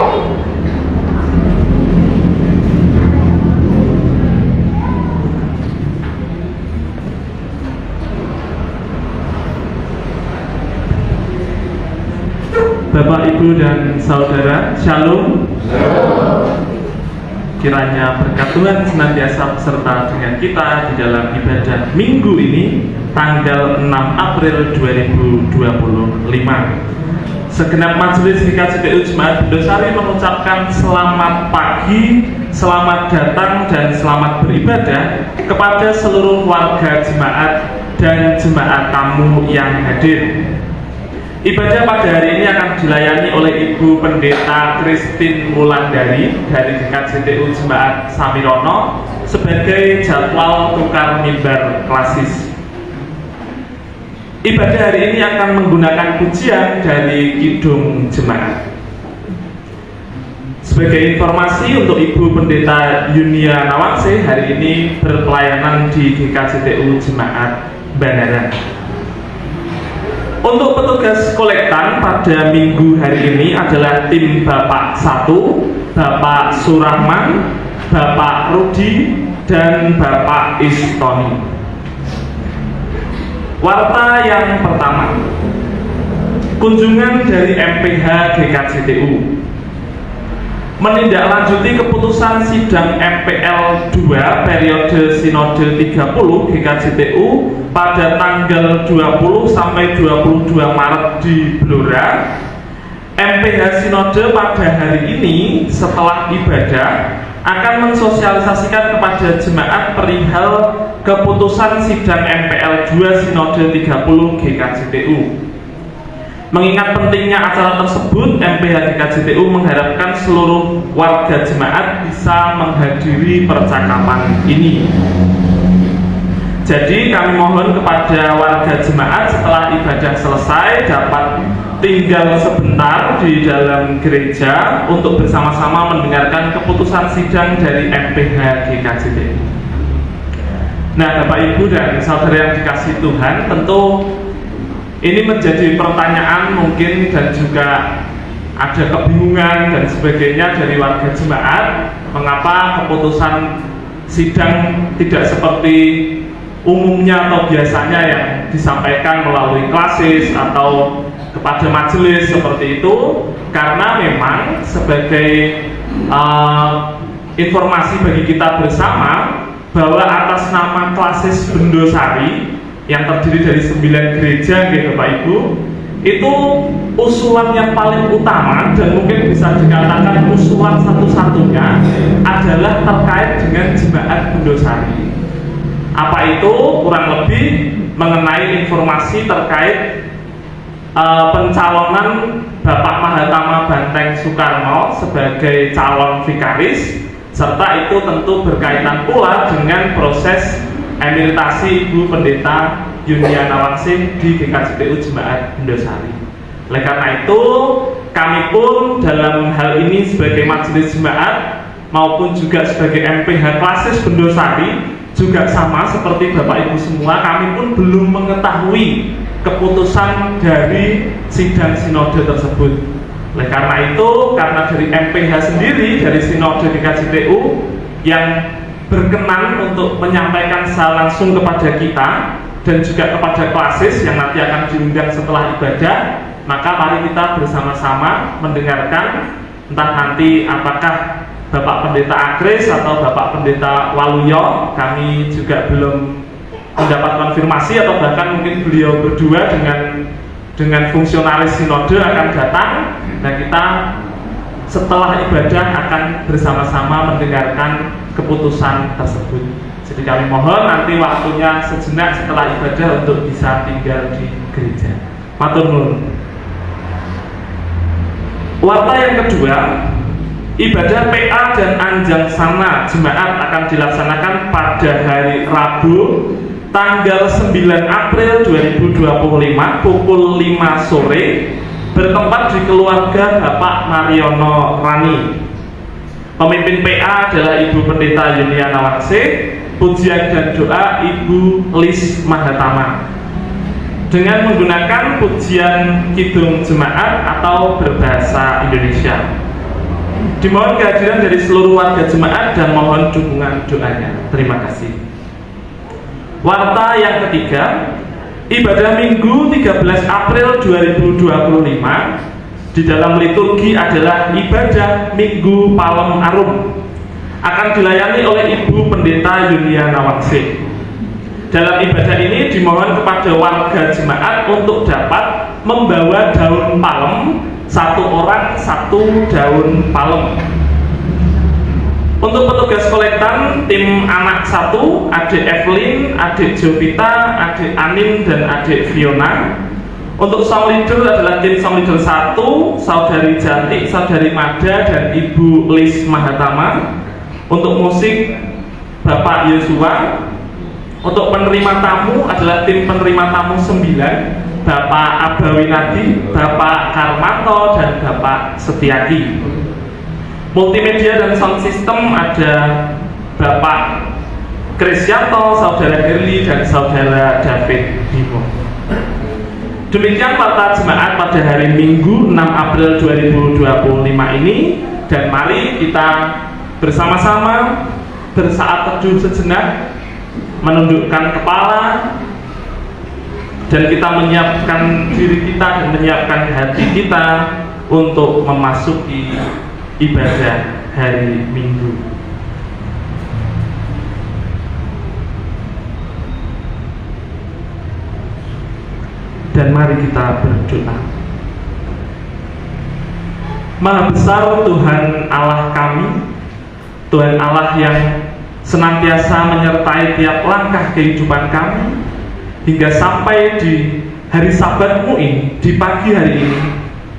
Bapak, Ibu, dan Saudara, Shalom. Kiranya berkat Tuhan senantiasa beserta dengan kita di dalam ibadah minggu ini, tanggal 6 April 2025. Segenap majelis GKJTU Jemaat Bendosari mengucapkan selamat pagi, selamat datang, dan selamat beribadah kepada seluruh warga jemaat dan jemaat tamu yang hadir. Ibadah pada hari ini akan dilayani oleh Ibu Pendeta Christine Wulandari dari GKJTU Jemaat Samirono sebagai jadwal tukar mimbar klasis. Ibadah hari ini akan menggunakan pujian dari Kidung Jemaat. Sebagai informasi untuk Ibu Pendeta Yunia Nawangse, hari ini berpelayanan di GKJTU Jemaat Bandaran. Untuk petugas kolektan pada minggu hari ini adalah tim Bapak 1, Bapak Surahman, Bapak Rudi, dan Bapak Istoni. Warta yang pertama, kunjungan dari MPH GKJTU menindaklanjuti keputusan sidang MPL 2 periode Sinode 30 GKJTU pada tanggal 20 sampai 22 Maret di Blora. MPH Sinode pada hari ini setelah ibadah akan mensosialisasikan kepada jemaat perihal keputusan sidang MPL 2 Sinode 30 GKJTU. Mengingat pentingnya acara tersebut, MPH GKJTU mengharapkan seluruh warga jemaat bisa menghadiri percakapan ini. Jadi kami mohon kepada warga jemaat setelah ibadah selesai dapat tinggal sebentar di dalam gereja untuk bersama-sama mendengarkan keputusan sidang dari MPH GKJTU. Nah, Bapak, Ibu, dan Saudara yang dikasihi Tuhan, tentu ini menjadi pertanyaan mungkin dan juga ada kebingungan dan sebagainya dari warga jemaat, mengapa keputusan sidang tidak seperti umumnya atau biasanya yang disampaikan melalui klasis atau kepada majelis seperti itu. Karena memang sebagai informasi bagi kita bersama bahwa atas nama klasis Bendosari yang terdiri dari 9 gereja, gitu Bapak Ibu, itu usulan yang paling utama dan mungkin bisa dikatakan usulan satu-satunya adalah terkait dengan jemaat Bendosari. Apa itu? Kurang lebih mengenai informasi terkait pencalonan Bapak Mahatama Banteng Soekarno sebagai calon vikaris, serta itu tentu berkaitan pula dengan proses emeritasi Ibu Pendeta Yunia Nawangse di GKJTU Jemaat Bendosari. Oleh karena itu, kami pun dalam hal ini sebagai majelis jemaat maupun juga sebagai MPH klasis Bendosari juga sama seperti Bapak Ibu semua, kami pun belum mengetahui keputusan dari sidang sinode tersebut. Oleh karena itu, karena dari MPH sendiri, dari sinode GKJTU yang berkenan untuk menyampaikan secara langsung kepada kita dan juga kepada klasis yang nanti akan diundang setelah ibadah, maka mari kita bersama-sama mendengarkan entah nanti apakah Bapak Pendeta Akris atau Bapak Pendeta Waluyo. Kami juga belum mendapat konfirmasi, atau bahkan mungkin beliau berdua dengan fungsionalis sinode akan datang. Nah, kita setelah ibadah akan bersama-sama mendengarkan keputusan tersebut. Jadi kami mohon nanti waktunya sejenak setelah ibadah untuk bisa tinggal di gereja. Matur nuwun. Warta yang kedua, ibadah PA dan Anjang Sana jemaat akan dilaksanakan pada hari Rabu tanggal 9 April 2025 pukul 5 sore bertempat di keluarga Bapak Mariono Rani. Pemimpin PA adalah Ibu Pendeta Yunia Nawangse, pujian dan doa Ibu Lis Mahatama, dengan menggunakan pujian Kidung Jemaat atau berbahasa Indonesia. Dimohon kehadiran dari seluruh warga jemaat dan mohon dukungan doanya. Terima kasih. Warta yang ketiga, ibadah Minggu 13 April 2025 di dalam liturgi adalah ibadah Minggu Palem Arum, akan dilayani oleh Ibu Pendeta Yunia Nawangsih. Dalam ibadah ini dimohon kepada warga jemaat untuk dapat membawa daun palem, satu orang satu daun palem. Untuk petugas kolektan, tim anak 1, adik Evelyn, adik Jovita, adik Anin, dan adik Fiona. Untuk song leader adalah tim song leader 1, saudari Jantik, saudari Mada, dan Ibu Lis Mahatama. Untuk musik, Bapak Yosua. Untuk penerima tamu adalah tim penerima tamu 9, Bapak Abawinadi, Bapak Karmanto, dan Bapak Setiaki. Multimedia dan sound system ada Bapak Krisyanto, Saudara Gerli, dan Saudara David Bimo. Demikian warta jemaat pada hari Minggu 6 April 2025 ini, dan mari kita bersama-sama bersaat teduh sejenak, menundukkan kepala, dan kita menyiapkan diri kita dan menyiapkan hati kita untuk memasuki ibadah hari Minggu. Dan mari kita berdoa. Maha besar Tuhan Allah kami, Tuhan Allah yang senantiasa menyertai tiap langkah kehidupan kami, hingga sampai di hari Sabatmu ini, di pagi hari ini,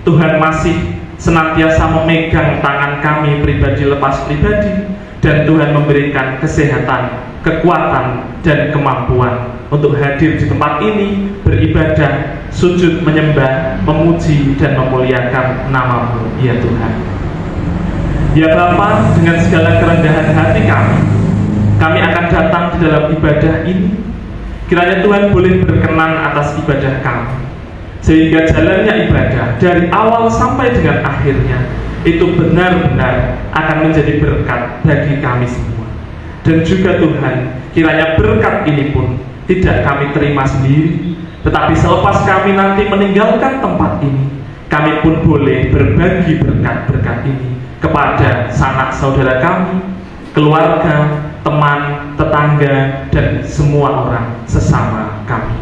Tuhan masih senantiasa memegang tangan kami pribadi lepas pribadi, dan Tuhan memberikan kesehatan, kekuatan, dan kemampuan untuk hadir di tempat ini, beribadah, sujud, menyembah, memuji, dan memuliakan nama-Mu, ya Tuhan. Ya Bapa, dengan segala kerendahan hati kami akan datang di dalam ibadah ini. Kiranya Tuhan boleh berkenan atas ibadah kami, sehingga jalannya ibadah dari awal sampai dengan akhirnya itu benar-benar akan menjadi berkat bagi kami semua. Dan juga Tuhan, kiranya berkat ini pun tidak kami terima sendiri, tetapi selepas kami nanti meninggalkan tempat ini, kami pun boleh berbagi berkat-berkat ini kepada sanak saudara kami, keluarga, teman, tetangga, dan semua orang sesama kami.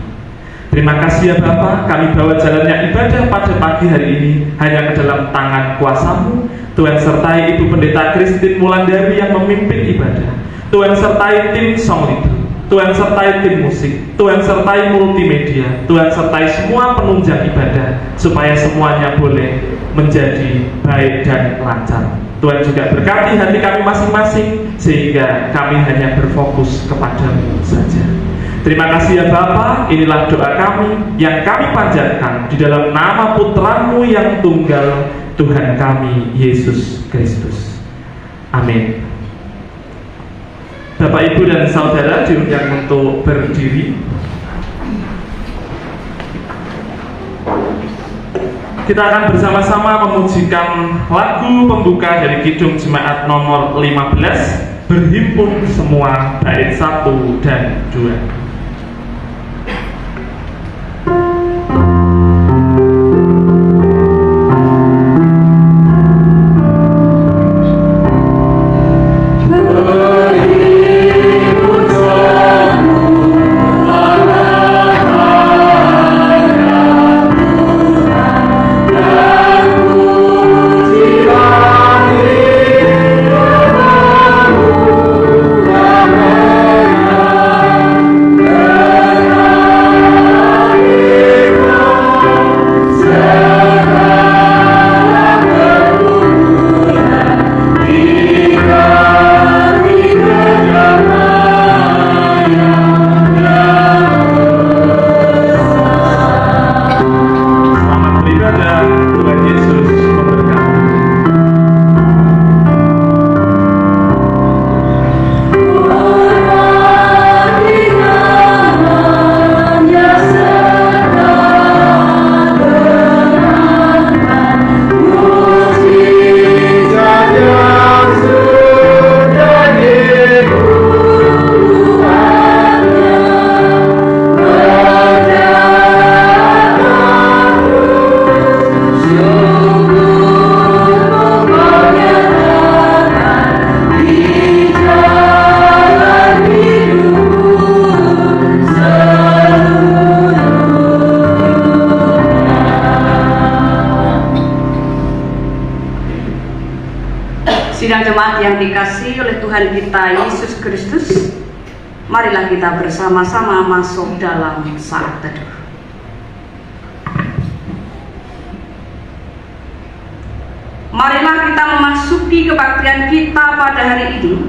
Terima kasih ya Bapa, kami bawa jalannya ibadah pada pagi hari ini hanya ke dalam tangan kuasa-Mu. Tuhan sertai Ibu Pendeta Christine Mulandari yang memimpin ibadah. Tuhan sertai tim song leader, Tuhan sertai tim musik, Tuhan sertai multimedia, Tuhan sertai semua penunjang ibadah, supaya semuanya boleh menjadi baik dan lancar. Tuhan juga berkati hati kami masing-masing, sehingga kami hanya berfokus kepada-Mu saja. Terima kasih ya Bapa, inilah doa kami yang kami panjatkan di dalam nama Putra-Mu yang tunggal, Tuhan kami Yesus Kristus. Amin. Bapak, Ibu, dan Saudara diundang untuk berdiri. Kita akan bersama-sama memujikan lagu pembuka dari Kidung Jemaat nomor 15, Berhimpun Semua, bait 1 dan 2. Sidang jemaat yang dikasihi oleh Tuhan kita Yesus Kristus, marilah kita bersama-sama masuk dalam saat teduh. Marilah kita memasuki kebaktian kita pada hari ini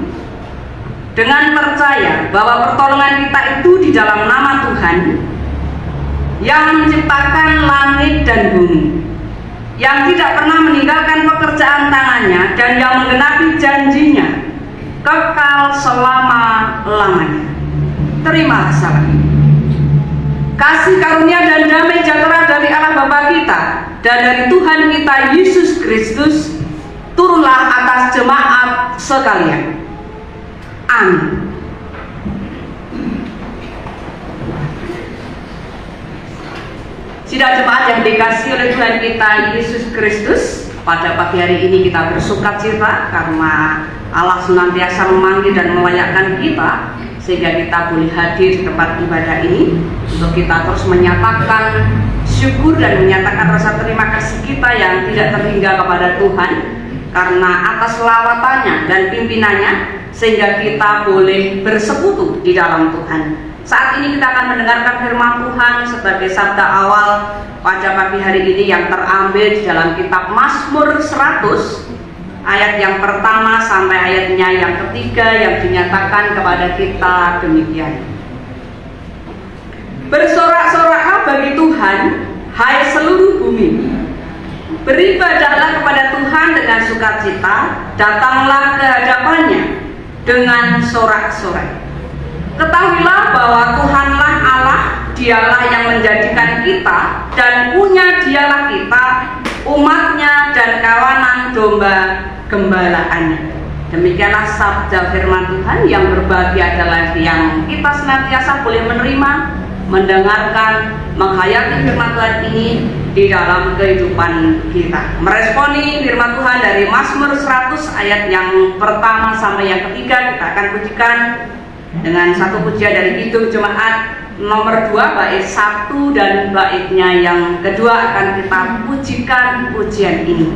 dengan percaya bahwa pertolongan kita itu di dalam nama Tuhan yang menciptakan langit dan bumi, yang tidak pernah meninggalkan pekerjaan tangannya dan yang menggenapi janjinya kekal selama-lamanya. Terimalah salam. Kasih karunia dan damai sejahtera dari Allah Bapa kita dan dari Tuhan kita Yesus Kristus turunlah atas jemaat sekalian. Amin. Sidang jemaat yang dikasihi oleh Tuhan kita Yesus Kristus, pada pagi hari ini kita bersukacita karena Allah senantiasa memanggil dan melayakkan kita sehingga kita boleh hadir di tempat ibadah ini untuk kita terus menyatakan syukur dan menyatakan rasa terima kasih kita yang tidak terhingga kepada Tuhan karena atas lawatannya dan pimpinannya sehingga kita boleh bersekutu di dalam Tuhan. Saat ini kita akan mendengarkan firman Tuhan sebagai sabda awal pada pagi hari ini yang terambil di dalam kitab Mazmur 100 ayat yang pertama sampai ayatnya yang ketiga yang dinyatakan kepada kita demikian. Bersorak-soraklah bagi Tuhan, hai seluruh bumi. Beribadahlah kepada Tuhan dengan sukacita, datanglah ke hadapannya dengan sorak-sorai. Ketahuilah bahwa Tuhanlah Allah, dialah yang menjadikan kita dan punya dialah kita, umatnya dan kawanan domba gembalaannya. Demikianlah sabda firman Tuhan yang berbahagia adalah yang kita senantiasa boleh menerima, mendengarkan, menghayati firman Tuhan ini di dalam kehidupan kita. Meresponi firman Tuhan dari Mazmur 100 ayat yang pertama sampai yang ketiga, kita akan pujikan dengan satu pujian dari Kidung Jemaat nomor 2 bait 1 dan baitnya yang kedua akan kita pujikan pujian ini.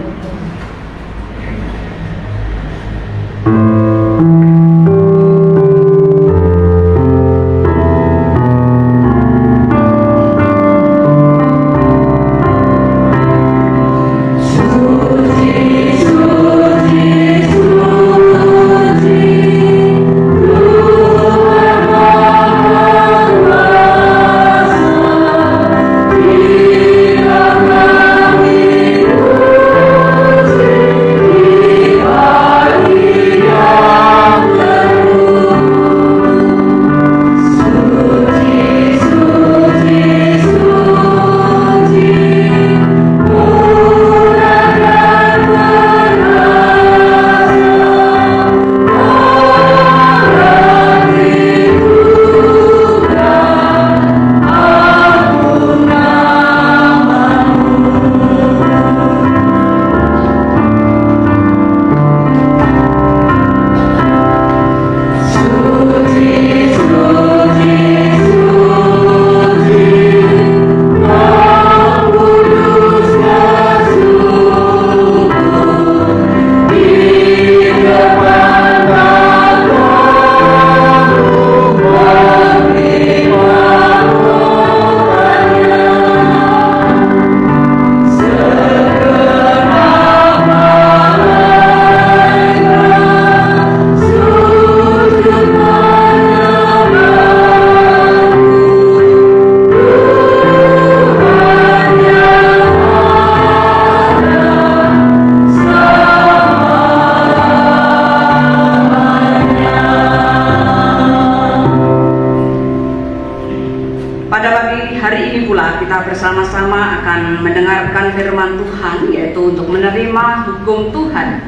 Bersama-sama akan mendengarkan firman Tuhan, yaitu untuk menerima hukum Tuhan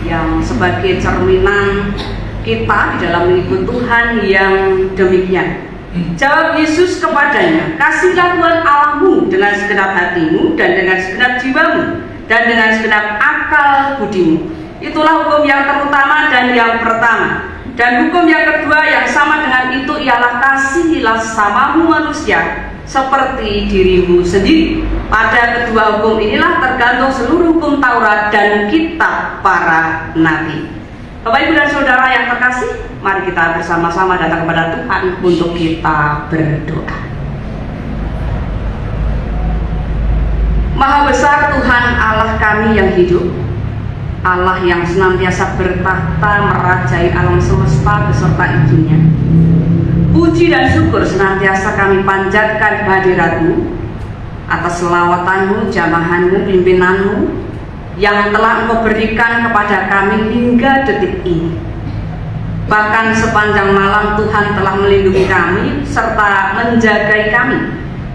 yang sebagai cerminan kita di dalam mengikut Tuhan yang demikian. Jawab Yesus kepadanya, kasihlah Tuhan Allahmu dengan segenap hatimu dan dengan segenap jiwamu dan dengan segenap akal budimu. Itulah hukum yang terutama dan yang pertama. Dan hukum yang kedua yang sama dengan itu ialah kasihilah sesamamu manusia seperti dirimu sendiri. Pada kedua hukum inilah tergantung seluruh hukum Taurat dan kitab para nabi. Bapak, Ibu, dan Saudara yang terkasih, mari kita bersama-sama datang kepada Tuhan untuk kita berdoa. Maha besar Tuhan Allah kami yang hidup, Allah yang senantiasa bertahta merajai alam semesta beserta isinya. Puji dan syukur senantiasa kami panjatkan kehadirat-Mu atas selawatan-Mu, jamahan-Mu, pimpinan-Mu yang telah Engkau berikan kepada kami hingga detik ini. Bahkan sepanjang malam Tuhan telah melindungi kami serta menjagai kami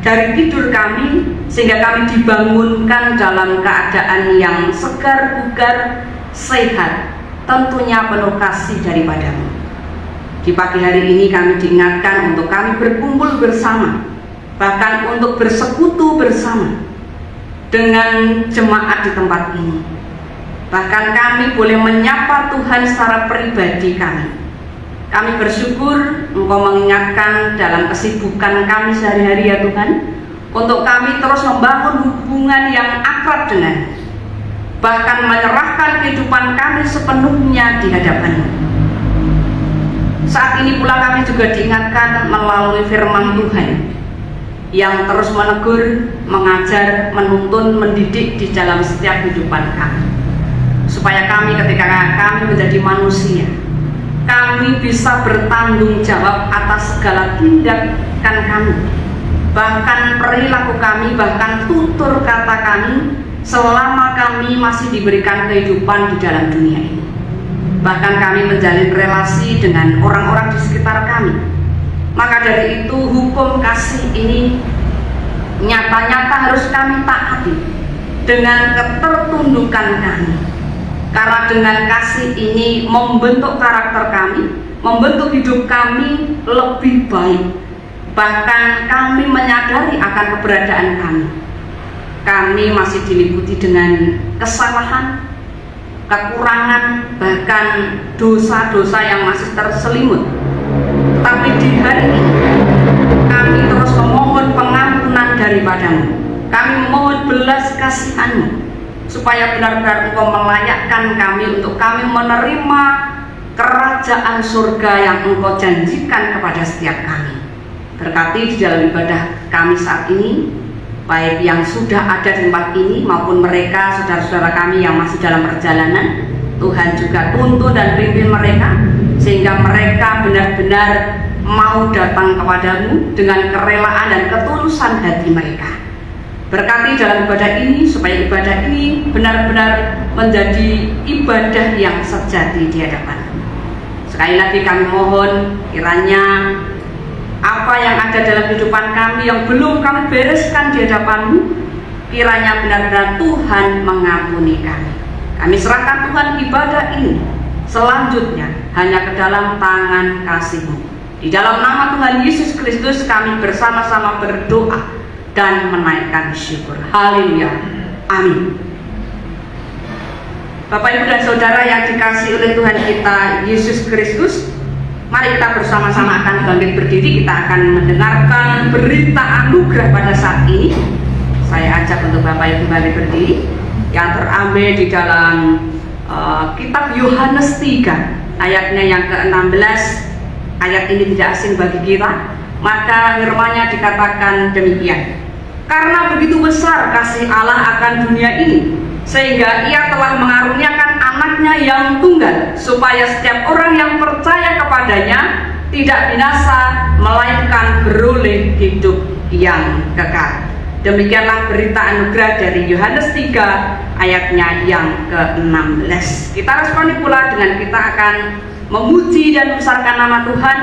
dari tidur kami, sehingga kami dibangunkan dalam keadaan yang segar bugar, sehat, tentunya penuh kasih daripada-Mu. Di pagi hari ini kami diingatkan untuk kami berkumpul bersama, bahkan untuk bersekutu bersama dengan jemaat di tempat ini. Bahkan kami boleh menyapa Tuhan secara pribadi kami. Kami bersyukur Engkau mengingatkan dalam kesibukan kami sehari-hari ya Tuhan, untuk kami terus membangun hubungan yang akrab dengan, bahkan menyerahkan kehidupan kami sepenuhnya di hadapan-Mu. Saat ini pula kami juga diingatkan melalui firman Tuhan yang terus menegur, mengajar, menuntun, mendidik di dalam setiap kehidupan kami, supaya kami ketika kami menjadi manusia, kami bisa bertanggung jawab atas segala tindakan kami, bahkan perilaku kami, bahkan tutur kata kami, selama kami masih diberikan kehidupan di dalam dunia ini. Bahkan kami menjalin relasi dengan orang-orang di sekitar kami. Maka dari itu hukum kasih ini nyata-nyata harus kami taati dengan ketertundukan kami. Karena dengan kasih ini membentuk karakter kami, membentuk hidup kami lebih baik. Bahkan kami menyadari akan keberadaan kami. Kami masih diliputi dengan kesalahan, kekurangan, bahkan dosa-dosa yang masih terselimut. Tapi di hari ini kami terus memohon pengampunan daripada-Mu. Kami memohon belas kasihan-Mu, supaya benar-benar Engkau melayakkan kami untuk kami menerima kerajaan surga yang Engkau janjikan kepada setiap kami. Berkati di dalam ibadah kami saat ini, baik yang sudah ada di tempat ini maupun mereka saudara-saudara kami yang masih dalam perjalanan. Tuhan juga tuntun dan pimpin mereka, sehingga mereka benar-benar mau datang kepadamu dengan kerelaan dan ketulusan hati mereka. Berkati dalam ibadah ini, supaya ibadah ini benar-benar menjadi ibadah yang sejati di hadapan. Sekali lagi kami mohon kiranya apa yang ada dalam kehidupan kami yang belum kami bereskan di hadapan-Mu, kiranya benar-benar Tuhan mengampuni kami. Kami serahkan Tuhan ibadah ini selanjutnya hanya ke dalam tangan kasih-Mu. Di dalam nama Tuhan Yesus Kristus kami bersama-sama berdoa dan menaikkan syukur. Haleluya. Amin. Bapak, Ibu, dan Saudara yang dikasihi oleh Tuhan kita Yesus Kristus, mari kita bersama-sama akan bangkit berdiri. Kita akan mendengarkan berita anugerah pada saat ini. Saya ajak untuk Bapak Ibu bangkit berdiri, yang terambil di dalam kitab Yohanes 3 ayatnya yang ke-16. Ayat ini tidak asing bagi kita, maka firman-Nya dikatakan demikian: karena begitu besar kasih Allah akan dunia ini, sehingga Ia telah mengaruniakan anaknya yang tunggal, supaya setiap orang yang percaya kepadanya tidak binasa, melainkan beroleh hidup yang kekal. Demikianlah berita anugerah dari Yohanes 3 ayatnya yang ke-16. Kita responi pula dengan kita akan memuji dan membesarkan nama Tuhan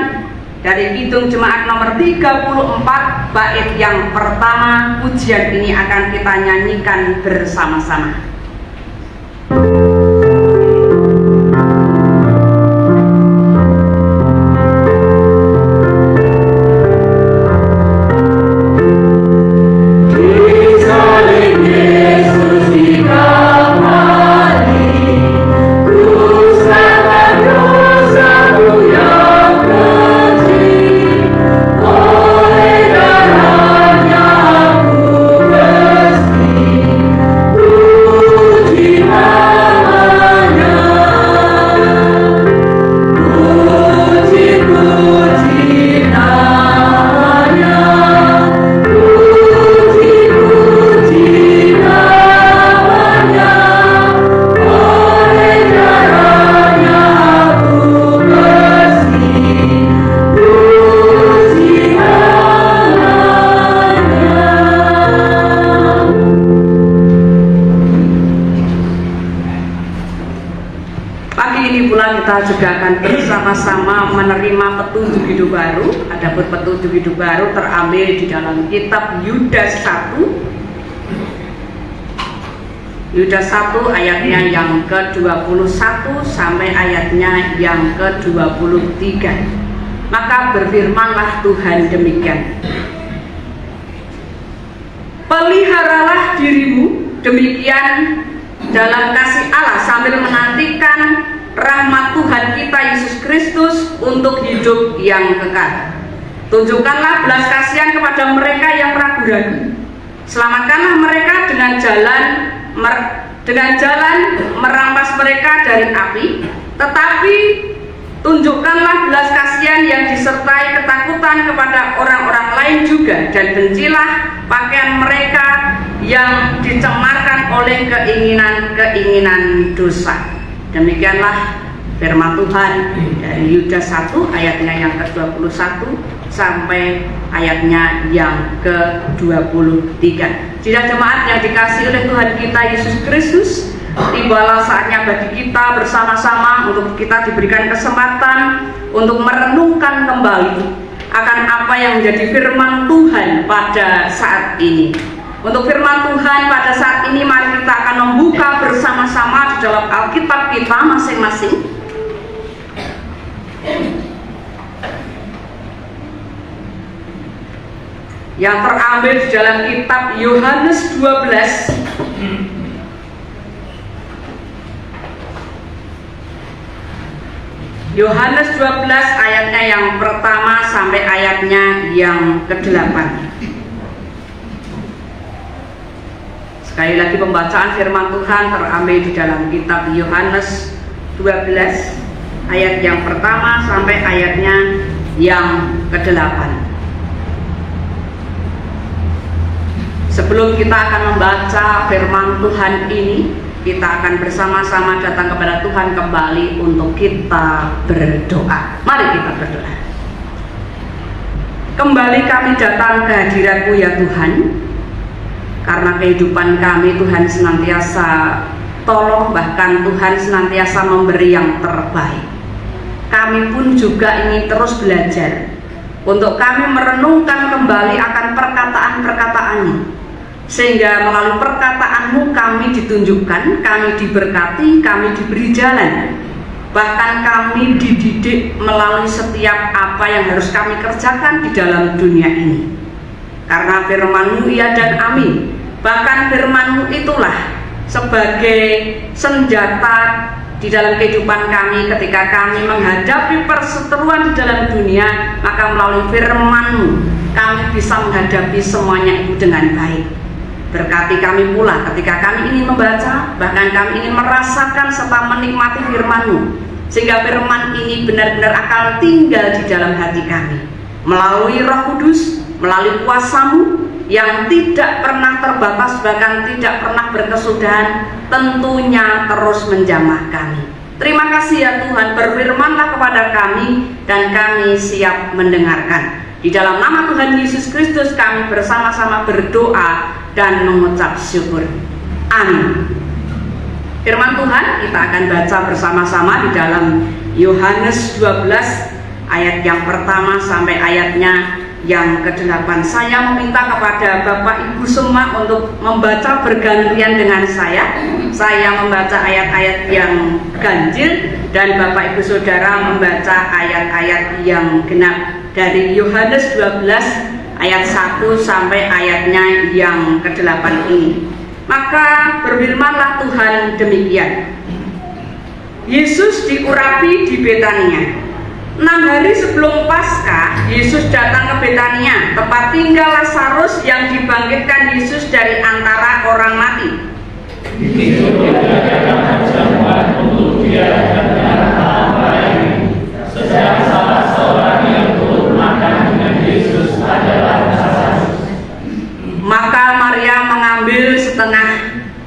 dari Kidung Jemaat nomor 34 bait yang pertama. Pujian ini akan kita nyanyikan bersama-sama. Oleh darahnya Pagi ini pula kita juga akan bersama-sama menerima petunjuk hidup baru. Adapun petunjuk hidup baru terambil di dalam kitab Yudas 1. Yudas 1 ayatnya yang ke-21 sampai ayatnya yang ke-23. Maka berfirmanlah Tuhan demikian: peliharalah dirimu demikian dalam kasih Allah sambil menantikan rahmat Tuhan kita Yesus Kristus untuk hidup yang kekal. Tunjukkanlah belas kasihan kepada mereka yang ragu-ragu. Selamatkanlah mereka dengan jalan merampas mereka dari api, tetapi tunjukkanlah belas kasihan yang disertai ketakutan kepada orang-orang lain juga, dan bencilah pakaian mereka yang dicemarkan oleh keinginan-keinginan dosa. Demikianlah firman Tuhan dari Yudas 1 ayatnya yang ke-21 sampai ayatnya yang ke-23. Jemaat jemaat yang dikasihi oleh Tuhan kita Yesus Kristus, tibalah saatnya bagi kita bersama-sama untuk kita diberikan kesempatan untuk merenungkan kembali akan apa yang menjadi firman Tuhan pada saat ini. Untuk firman Tuhan pada saat ini, mari kita akan membuka bersama-sama di dalam Alkitab kita masing-masing. Yang terambil di dalam kitab Yohanes 12 Yohanes 12 ayatnya yang pertama sampai ayatnya yang ke-8. Sekali lagi pembacaan firman Tuhan terambil di dalam kitab Yohanes 12 ayat yang pertama sampai ayatnya yang ke-8. Sebelum kita akan membaca firman Tuhan ini, kita akan bersama-sama datang kepada Tuhan kembali untuk kita berdoa. Mari kita berdoa. Kembali kami datang ke hadirat-Mu ya Tuhan, karena kehidupan kami Tuhan senantiasa tolong, bahkan Tuhan senantiasa memberi yang terbaik. Kami pun juga ingin terus belajar untuk kami merenungkan kembali akan perkataan-perkataan-Mu, sehingga melalui perkataan-Mu kami ditunjukkan, kami diberkati, kami diberi jalan, bahkan kami dididik melalui setiap apa yang harus kami kerjakan di dalam dunia ini. Karena firman-Mu iya dan amin. Bahkan firman-Mu itulah sebagai senjata di dalam kehidupan kami ketika kami menghadapi perseteruan di dalam dunia. Maka melalui firman-Mu kami bisa menghadapi semuanya itu dengan baik. Berkati kami pula ketika kami ingin membaca, bahkan kami ingin merasakan serta menikmati firman-Mu, sehingga firman ini benar-benar akan tinggal di dalam hati kami melalui Roh Kudus, melalui kuasa-Mu yang tidak pernah terbatas, bahkan tidak pernah berkesudahan, tentunya terus menjamah kami. Terima kasih ya Tuhan, berfirman-Lah kepada kami dan kami siap mendengarkan. Di dalam nama Tuhan Yesus Kristus kami bersama-sama berdoa dan mengucap syukur. Amin. Firman Tuhan kita akan baca bersama-sama di dalam Yohanes 12 ayat yang pertama sampai ayatnya yang ke-8. Saya meminta kepada Bapak Ibu semua untuk membaca bergantian dengan saya. Saya membaca ayat-ayat yang ganjil dan Bapak Ibu Saudara membaca ayat-ayat yang genap dari Yohanes 12 ayat 1 sampai ayatnya yang ke-8 ini. Maka berfirmanlah Tuhan demikian: Yesus diurapi di Betania. 6 hari sebelum Paskah, Yesus datang ke Betania, tempat tinggal Lazarus yang dibangkitkan Yesus dari antara orang mati. Itu diadakan perjamuan untuk dia dan anak-anak lain. Sedang salah seorang yang turut makan dengan Yesus adalah Lazarus. Maka Maria mengambil setengah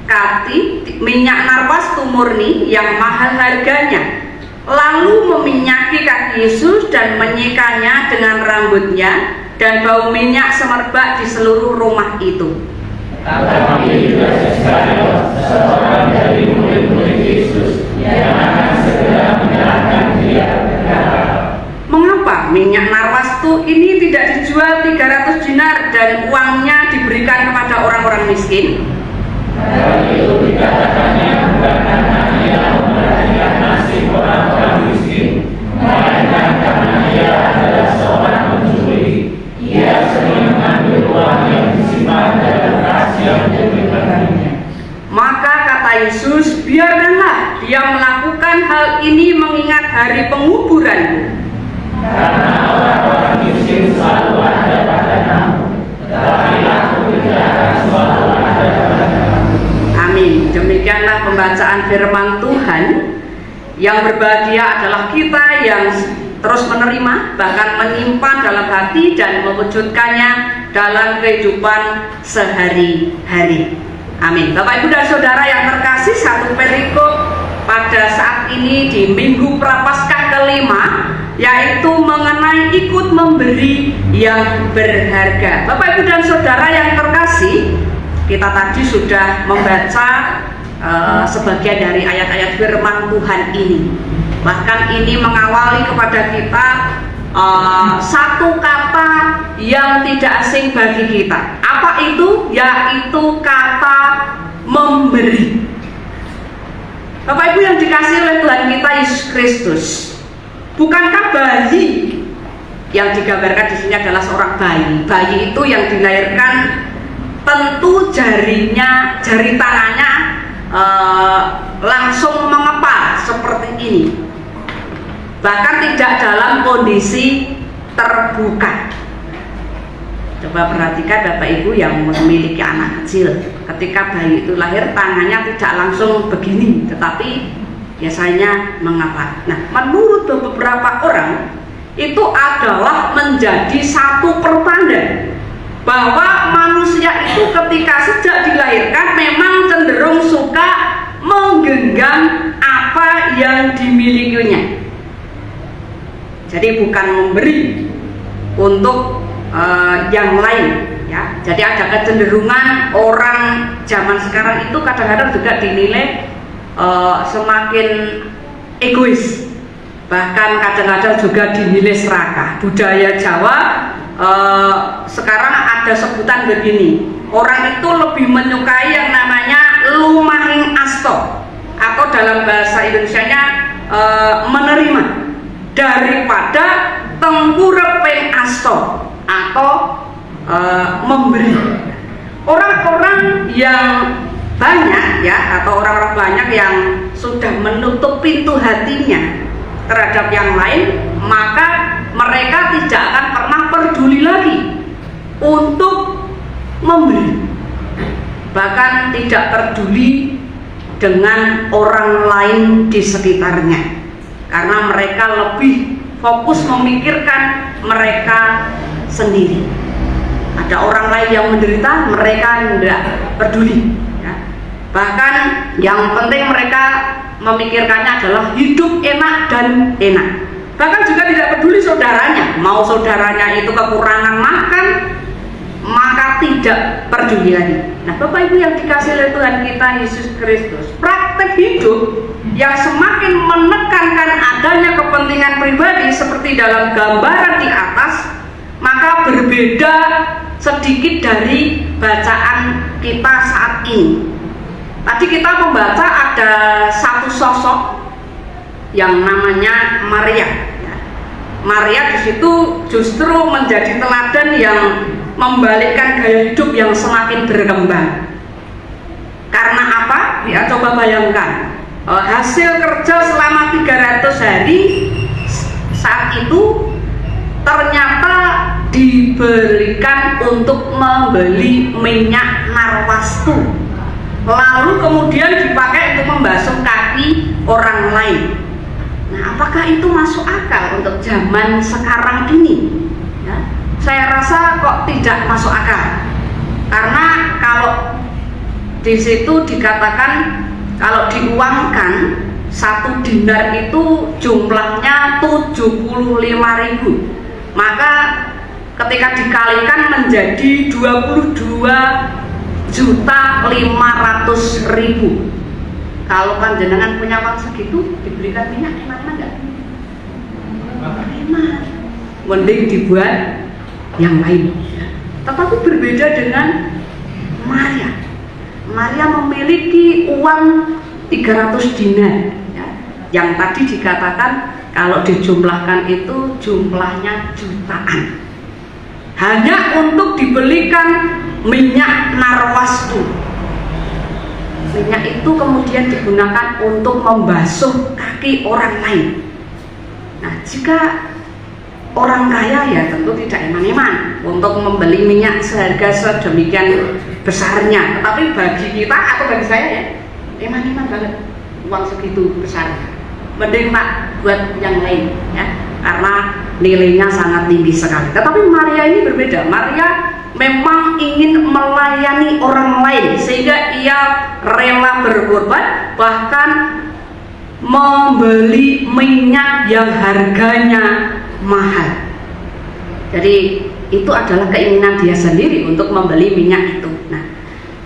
kati minyak narwastu murni yang mahal harganya, lalu meminyaki kaki Yesus dan menyikanya dengan rambutnya, dan bau minyak semerbak di seluruh rumah itu. Tetapi Yudas Iskariot, seorang dari murid-murid Yesus yang akan segera ini tidak dijual 300 dinar dan uangnya diberikan kepada orang-orang miskin? Hal itu dikatakannya bukan karena ia memperhatikan nasib orang-orang miskin, melainkan karena ia adalah seorang pencuri. Ia sering mengambil uang yang disimpan dalam kas yang diberikannya. Maka kata Yesus, biarkanlah dia melakukan hal ini mengingat hari penguburanku. Karena orang-orang miskin selalu ada padamu, tetapi aku tidak akan selalu ada padamu. Amin. Demikianlah pembacaan firman Tuhan. Yang berbahagia adalah kita yang terus menerima, bahkan menyimpan dalam hati dan mewujudkannya dalam kehidupan sehari-hari. Amin. Bapak, Ibu, dan Saudara yang terkasih, satu perikop pada saat ini di Minggu Prapaskah kelima, yaitu mengenai ikut memberi yang berharga. Bapak, Ibu, dan Saudara yang terkasih, kita tadi sudah membaca sebagian dari ayat-ayat firman Tuhan ini. Bahkan ini mengawali kepada kita satu kata yang tidak asing bagi kita. Apa itu? Yaitu kata memberi. Bapak, Ibu yang dikasihi oleh Tuhan kita Yesus Kristus, bukankah bayi yang digambarkan di sini adalah seorang bayi? Bayi itu yang dilahirkan tentu jari tangannya langsung mengepal seperti ini, bahkan tidak dalam kondisi terbuka. Coba perhatikan Bapak Ibu yang memiliki anak kecil, ketika bayi itu lahir tangannya tidak langsung begini, tetapi biasanya mengepal. Nah, menurut beberapa orang itu adalah menjadi satu pertanda bahwa manusia itu ketika sejak dilahirkan memang cenderung suka menggenggam apa yang dimilikinya. Jadi bukan memberi untuk yang lain, ya. Jadi ada kecenderungan orang zaman sekarang itu kadang-kadang juga dinilai semakin egois, bahkan kadang-kadang juga dinilai serakah. Budaya Jawa sekarang ada sebutan begini, orang itu lebih menyukai yang namanya lumahing asto, atau dalam bahasa Indonesianya menerima, daripada tengkureping asto, atau memberi. Orang-orang yang banyak, ya, atau orang-orang banyak yang sudah menutup pintu hatinya terhadap yang lain, maka mereka tidak akan pernah peduli lagi untuk memberi, bahkan tidak peduli dengan orang lain di sekitarnya, karena mereka lebih fokus memikirkan mereka sendiri. Ada orang lain yang menderita, mereka tidak peduli, ya. Bahkan yang penting mereka memikirkannya adalah hidup enak dan enak. Bahkan juga tidak peduli saudaranya, mau saudaranya itu kekurangan makan, maka tidak peduli lagi. Nah, Bapak Ibu yang dikasihi oleh Tuhan kita Yesus Kristus, praktek hidup yang semakin menekankan adanya kepentingan pribadi seperti dalam gambaran di atas, maka berbeda sedikit dari bacaan kita saat ini. Tadi kita membaca ada satu sosok yang namanya Maria. Maria di situ justru menjadi teladan yang membalikkan gaya hidup yang semakin berkembang. Karena apa? Ya, coba bayangkan, hasil kerja selama 300 hari saat itu ternyata diberikan untuk membeli minyak narwastu, lalu kemudian dipakai untuk membasuh kaki orang lain. Nah, apakah itu masuk akal untuk zaman sekarang ini? Ya, saya rasa kok tidak masuk akal, karena kalau di situ dikatakan kalau diuangkan 1 dinar itu jumlahnya 75.000, maka ketika dikalikan menjadi 22.500.000. Kalau panjenengan punya uang segitu, diberikan minyak enak enggak? Enak. mending dibuat yang lain. Tetapi berbeda dengan Maria. Maria memiliki uang 300 dinar, ya, yang tadi dikatakan kalau dijumlahkan itu jumlahnya jutaan. Hanya untuk dibelikan minyak narwastu. Minyak itu kemudian digunakan untuk membasuh kaki orang lain. Nah, jika orang kaya ya tentu tidak eman-eman untuk membeli minyak seharga sedemikian besarnya. Tetapi bagi kita atau bagi saya ya, eman-eman banget uang segitu besarnya. Mending Pak buat yang lain ya, karena nilainya sangat tinggi sekali. Tetapi Maria ini berbeda. Maria memang ingin melayani orang lain sehingga ia rela berkorban, bahkan membeli minyak yang harganya mahal. Jadi itu adalah keinginan dia sendiri untuk membeli minyak itu. Nah,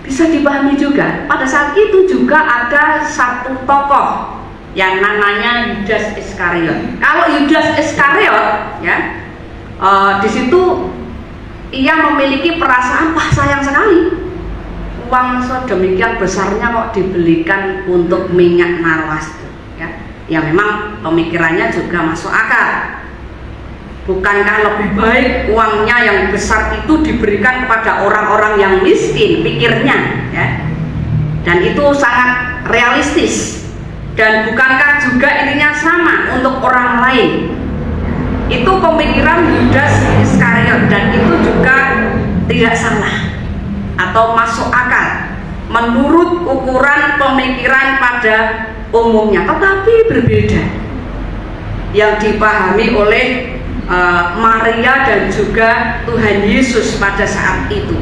bisa dipahami juga pada saat itu juga ada satu tokoh yang namanya Yudas Iskariot. Kalau Yudas Iskariot ya, di situ ia memiliki perasaan, wah sayang sekali uang sedemikian besarnya kok dibelikan untuk minyak narwastu. Ya memang pemikirannya juga masuk akal. Bukankah lebih baik uangnya yang besar itu diberikan kepada orang-orang yang miskin, pikirnya ya. Dan itu sangat realistis. Dan bukankah juga ininya sama untuk orang lain? Itu pemikiran Yudas Iskariot, dan itu juga tidak salah atau masuk akal menurut ukuran pemikiran pada umumnya. Tetapi berbeda yang dipahami oleh Maria dan juga Tuhan Yesus pada saat itu.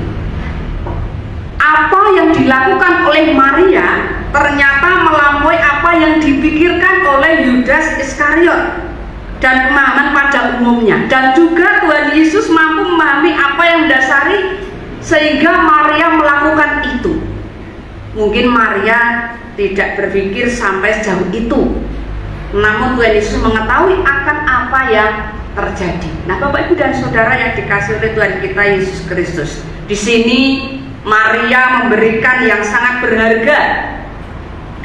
Apa yang dilakukan oleh Maria ternyata melampaui apa yang dipikirkan oleh Yudas Iskariot dan pemahaman pada umumnya. Dan juga Tuhan Yesus mampu memahami apa yang mendasari sehingga Maria melakukan itu. Mungkin Maria tidak berpikir sampai sejauh itu, namun Tuhan Yesus mengetahui akan apa yang terjadi. Nah, Bapak Ibu dan Saudara yang dikasihi oleh Tuhan kita Yesus Kristus, di sini Maria memberikan yang sangat berharga,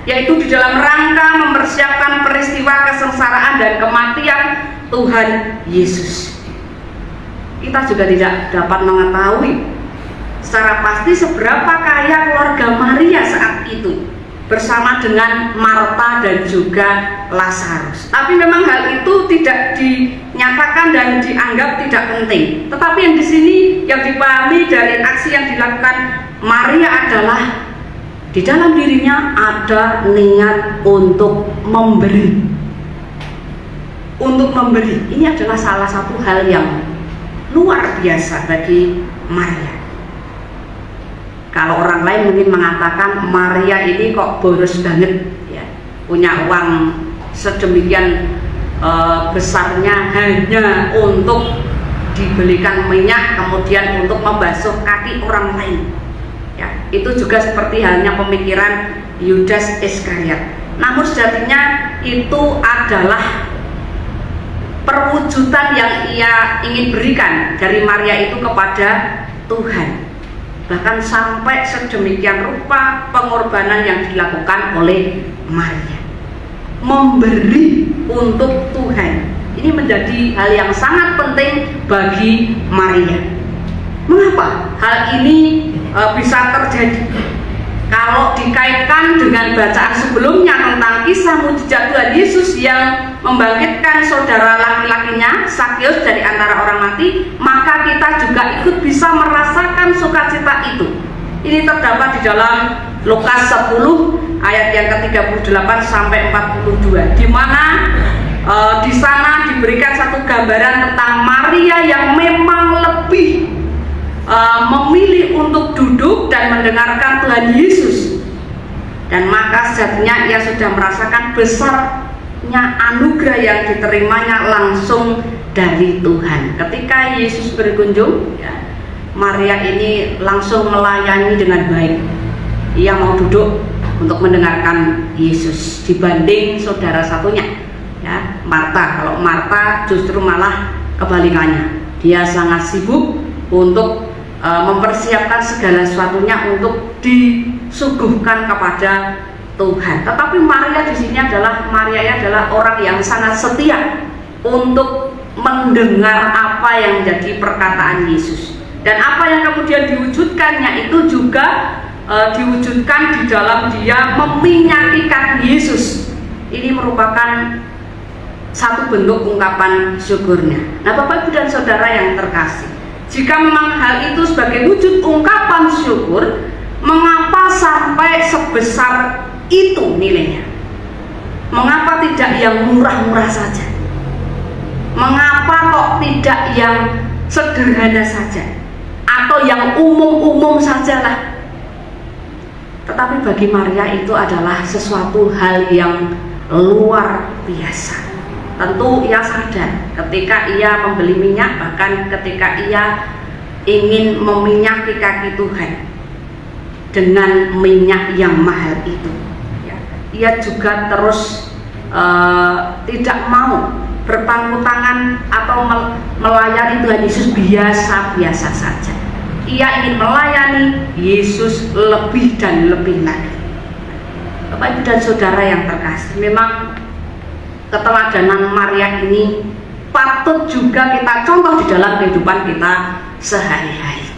yaitu di dalam rangka mempersiapkan peristiwa kesengsaraan dan kematian Tuhan Yesus. Kita juga tidak dapat mengetahui secara pasti seberapa kaya keluarga Maria saat itu bersama dengan Marta dan juga Lazarus. Tapi memang hal itu tidak dinyatakan dan dianggap tidak penting. Tetapi yang di sini yang dipahami dari aksi yang dilakukan Maria adalah di dalam dirinya ada niat untuk memberi. Untuk memberi. Ini adalah salah satu hal yang luar biasa bagi Maria. Kalau orang lain mungkin mengatakan Maria ini kok boros banget ya, punya uang sedemikian besarnya hanya untuk dibelikan minyak kemudian untuk membasuh kaki orang lain ya. Itu juga seperti halnya pemikiran Yudas Iskariot. Namun sejatinya itu adalah perwujudan yang ia ingin berikan dari Maria itu kepada Tuhan. Bahkan sampai sedemikian rupa pengorbanan yang dilakukan oleh Maria, memberi untuk Tuhan. Ini menjadi hal yang sangat penting bagi Maria. Mengapa hal ini bisa terjadi? Kalau dikaitkan dengan bacaan sebelumnya tentang kisah mujizat Tuhan Yesus yang membangkitkan saudara laki-lakinya Zakeus dari antara orang mati, maka kita juga ikut bisa merasakan sukacita itu. Ini terdapat di dalam Lukas 10 ayat yang ke-38 sampai 42, di mana di sana diberikan satu gambaran tentang Maria yang memang lebih memilih untuk duduk dan mendengarkan Tuhan Yesus, dan maka sejatinya ia sudah merasakan besarnya anugerah yang diterimanya langsung dari Tuhan. Ketika Yesus berkunjung ya, Maria ini langsung melayani dengan baik. Ia mau duduk untuk mendengarkan Yesus dibanding saudara satunya ya, Marta. Kalau Marta justru malah kebalikannya, dia sangat sibuk untuk mempersiapkan segala sesuatunya untuk disuguhkan kepada Tuhan. Tetapi Maria di sini adalah orang yang sangat setia untuk mendengar apa yang menjadi perkataan Yesus, dan apa yang kemudian diwujudkannya itu juga diwujudkan di dalam dia meminyaki kaki Yesus. Ini merupakan satu bentuk ungkapan syukurnya. Nah, Bapak Ibu dan Saudara yang terkasih, jika memang hal itu sebagai wujud ungkapan syukur, mengapa sampai sebesar itu nilainya? Mengapa tidak yang murah-murah saja? Mengapa kok tidak yang sederhana saja? Atau yang umum-umum sajalah? Tetapi bagi Maria itu adalah sesuatu hal yang luar biasa. Tentu ia sadar ketika ia membeli minyak, bahkan ketika ia ingin meminyaki kaki Tuhan dengan minyak yang mahal itu, ya, ia juga terus tidak mau berpangku tangan atau melayani Tuhan Yesus biasa-biasa saja. Ia ingin melayani Yesus lebih dan lebih lagi. Bapak Ibu dan Saudara yang terkasih, memang keteladanan Maria ini patut juga kita contoh di dalam kehidupan kita sehari-hari.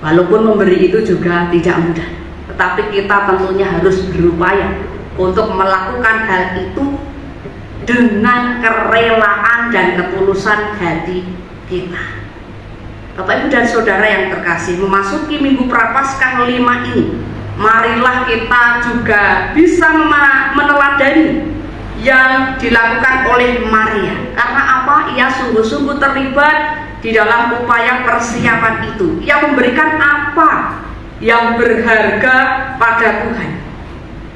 Walaupun memberi itu juga tidak mudah, tetapi kita tentunya harus berupaya untuk melakukan hal itu dengan kerelaan dan ketulusan hati kita. Bapak Ibu dan Saudara yang terkasih, memasuki Minggu Prapaskah 5 ini, marilah kita juga bisa meneladani yang dilakukan oleh Maria. Karena apa? Ia sungguh-sungguh terlibat di dalam upaya persiapan itu. Ia memberikan apa yang berharga pada Tuhan.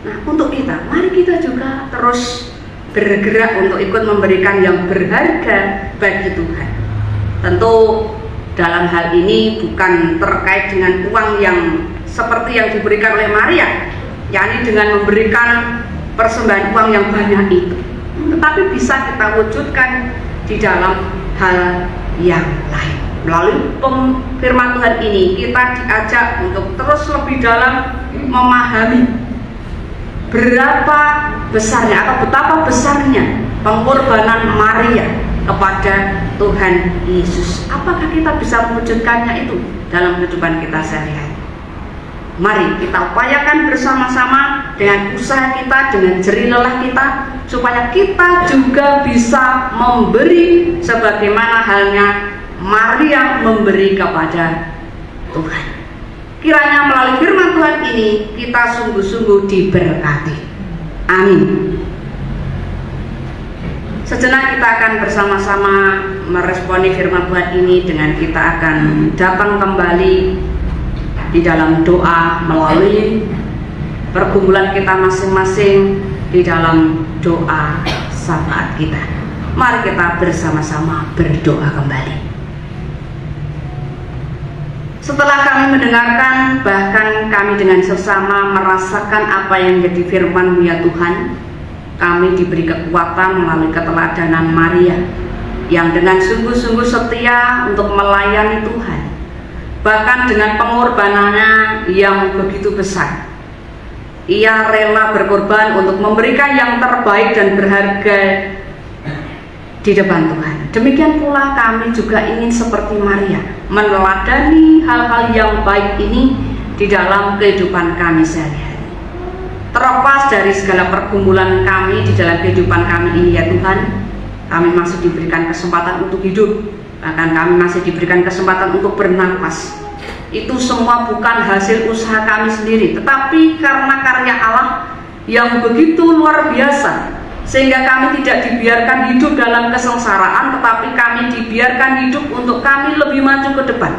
Nah, untuk kita, mari kita juga terus bergerak untuk ikut memberikan yang berharga bagi Tuhan. Tentu dalam hal ini bukan terkait dengan uang yang seperti yang diberikan oleh Maria, yakni dengan memberikan persembahan uang yang banyak itu, tetapi bisa kita wujudkan di dalam hal yang lain. Melalui firman Tuhan ini kita diajak untuk terus lebih dalam memahami berapa besarnya atau betapa besarnya pengorbanan Maria kepada Tuhan Yesus. Apakah kita bisa mewujudkannya itu dalam kehidupan kita sehari-hari? Mari kita upayakan bersama-sama dengan usaha kita, dengan jerih lelah kita, supaya kita juga bisa memberi sebagaimana halnya Maria memberi kepada Tuhan. Kiranya melalui firman Tuhan ini kita sungguh-sungguh diberkati. Amin. Sejenak kita akan bersama-sama meresponi firman Tuhan ini dengan kita akan datang kembali di dalam doa melalui pergumulan kita masing-masing di dalam doa syafaat kita. Mari kita bersama-sama berdoa kembali. Setelah kami mendengarkan, bahkan kami dengan sesama merasakan apa yang menjadi firman ya Tuhan, kami diberi kekuatan melalui keteladanan Maria yang dengan sungguh-sungguh setia untuk melayani Tuhan, bahkan dengan pengorbanannya yang begitu besar. Ia rela berkorban untuk memberikan yang terbaik dan berharga di depan Tuhan. Demikian pula kami juga ingin seperti Maria, meneladani hal-hal yang baik ini di dalam kehidupan kami sehari-hari. Terlepas dari segala pergumulan kami di dalam kehidupan kami ini ya Tuhan, kami masih diberikan kesempatan untuk hidup, bahkan kami masih diberikan kesempatan untuk bernapas. Itu semua bukan hasil usaha kami sendiri, tetapi karena karya Allah yang begitu luar biasa, sehingga kami tidak dibiarkan hidup dalam kesengsaraan, tetapi kami dibiarkan hidup untuk kami lebih maju ke depan,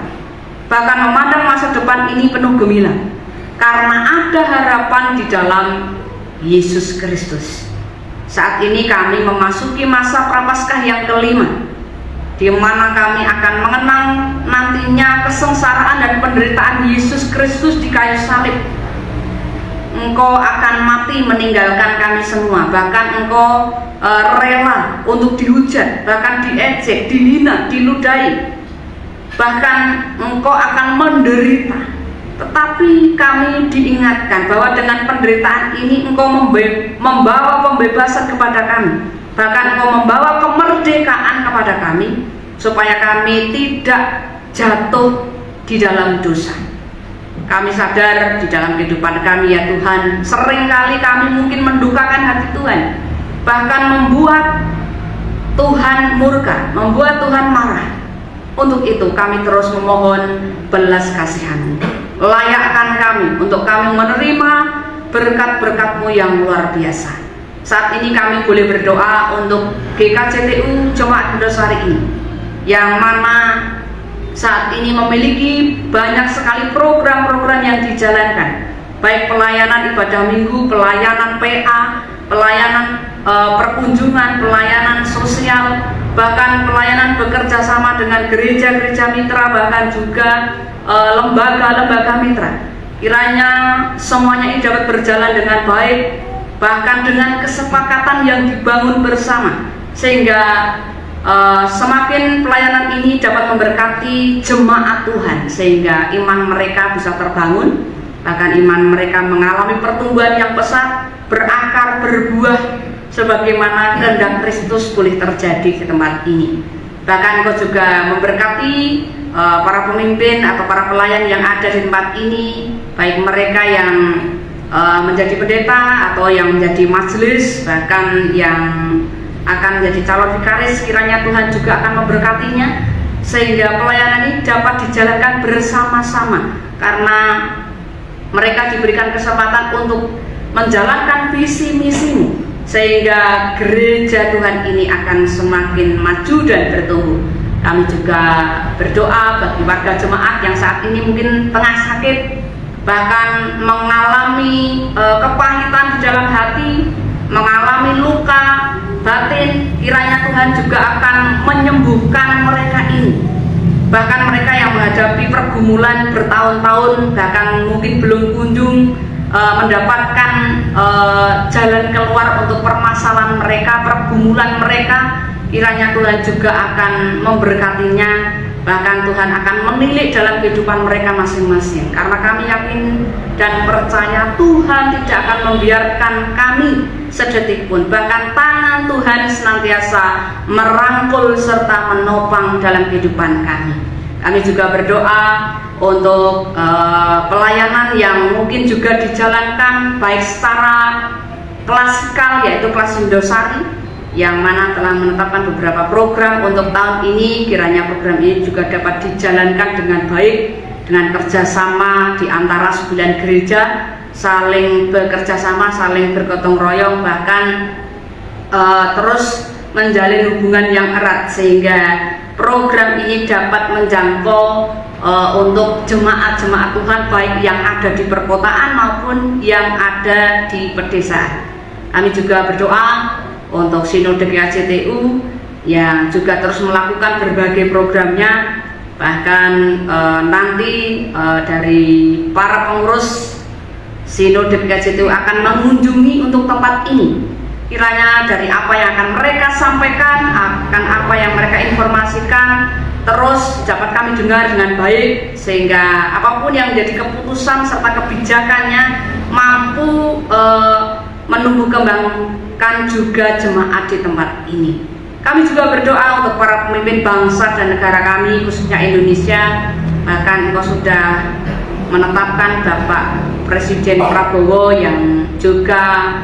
bahkan memandang masa depan ini penuh gemilang, karena ada harapan di dalam Yesus Kristus. Saat ini kami memasuki masa Prapaskah yang kelima, di mana kami akan mengenang nantinya kesengsaraan dan penderitaan Yesus Kristus di kayu salib. Engkau akan mati meninggalkan kami semua. Bahkan Engkau rela untuk dihujat, bahkan diejek, dihina, diludahi. Bahkan Engkau akan menderita. Tetapi kami diingatkan bahwa dengan penderitaan ini Engkau membawa pembebasan kepada kami. Bahkan Engkau membawa kemerdekaan kepada kami, supaya kami tidak jatuh di dalam dosa. Kami sadar di dalam kehidupan kami ya Tuhan, seringkali kami mungkin mendukakan hati Tuhan, bahkan membuat Tuhan murka, membuat Tuhan marah. Untuk itu kami terus memohon belas kasihan-Mu. Layakkan kami untuk kami menerima berkat-berkat-Mu yang luar biasa. Saat ini kami boleh berdoa untuk GKJTU Jemaat Indosari ini, yang mana saat ini memiliki banyak sekali program-program yang dijalankan, baik pelayanan ibadah minggu, pelayanan PA, pelayanan perkunjungan, pelayanan sosial, bahkan pelayanan bekerja sama dengan gereja-gereja mitra, bahkan juga lembaga-lembaga mitra. Kiranya semuanya ini dapat berjalan dengan baik, bahkan dengan kesepakatan yang dibangun bersama, sehingga semakin pelayanan ini dapat memberkati jemaat Tuhan, sehingga iman mereka bisa terbangun, bahkan iman mereka mengalami pertumbuhan yang pesat, berakar, berbuah, sebagaimana kehendak Kristus boleh terjadi di tempat ini. Bahkan Engkau juga memberkati para pemimpin atau para pelayan yang ada di tempat ini, baik mereka yang menjadi pendeta atau yang menjadi majelis, bahkan yang akan menjadi calon vikaris. Kiranya Tuhan juga akan memberkatinya, sehingga pelayanan ini dapat dijalankan bersama-sama, karena mereka diberikan kesempatan untuk menjalankan visi misi-Mu, sehingga gereja Tuhan ini akan semakin maju dan bertumbuh. Kami juga berdoa bagi warga jemaat yang saat ini mungkin tengah sakit, bahkan mengalami kepahitan di dalam hati, mengalami luka batin. Kiranya Tuhan juga akan menyembuhkan mereka ini. Bahkan mereka yang menghadapi pergumulan bertahun-tahun, bahkan mungkin belum kunjung mendapatkan jalan keluar untuk permasalahan mereka, pergumulan mereka, kiranya Tuhan juga akan memberkatinya. Bahkan Tuhan akan menilik dalam kehidupan mereka masing-masing, karena kami yakin dan percaya Tuhan tidak akan membiarkan kami sedetik pun. Bahkan tangan Tuhan senantiasa merangkul serta menopang dalam kehidupan kami. Kami juga berdoa untuk pelayanan yang mungkin juga dijalankan baik secara klasikal, yaitu kelas Indosari, yang mana telah menetapkan beberapa program untuk tahun ini. Kiranya program ini juga dapat dijalankan dengan baik, dengan kerjasama di antara 9 gereja, saling bekerja sama, saling bergotong royong, bahkan terus menjalin hubungan yang erat, sehingga program ini dapat menjangkau untuk jemaat-jemaat Tuhan, baik yang ada di perkotaan maupun yang ada di pedesaan. Kami juga berdoa untuk Sinode GKJTU yang juga terus melakukan berbagai programnya. Bahkan nanti dari para pengurus Sinode GKJTU akan mengunjungi untuk tempat ini. Kiranya dari apa yang akan mereka sampaikan, akan apa yang mereka informasikan, terus dapat kami dengar dengan baik, sehingga apapun yang menjadi keputusan serta kebijakannya mampu menumbuh kembangkan juga jemaat di tempat ini. Kami juga berdoa untuk para pemimpin bangsa dan negara kami, khususnya Indonesia. Bahkan Engkau sudah menetapkan Bapak Presiden Prabowo yang juga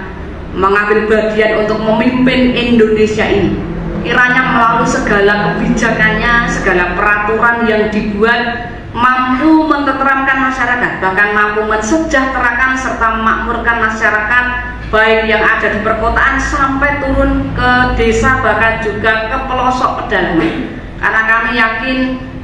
mengambil bagian untuk memimpin Indonesia ini. Kiranya melalui segala kebijakannya, segala peraturan yang dibuat, mampu mententeramkan masyarakat, bahkan mampu mensejahterakan serta memakmurkan masyarakat, baik yang ada di perkotaan sampai turun ke desa, bahkan juga ke pelosok pedalaman. Karena kami yakin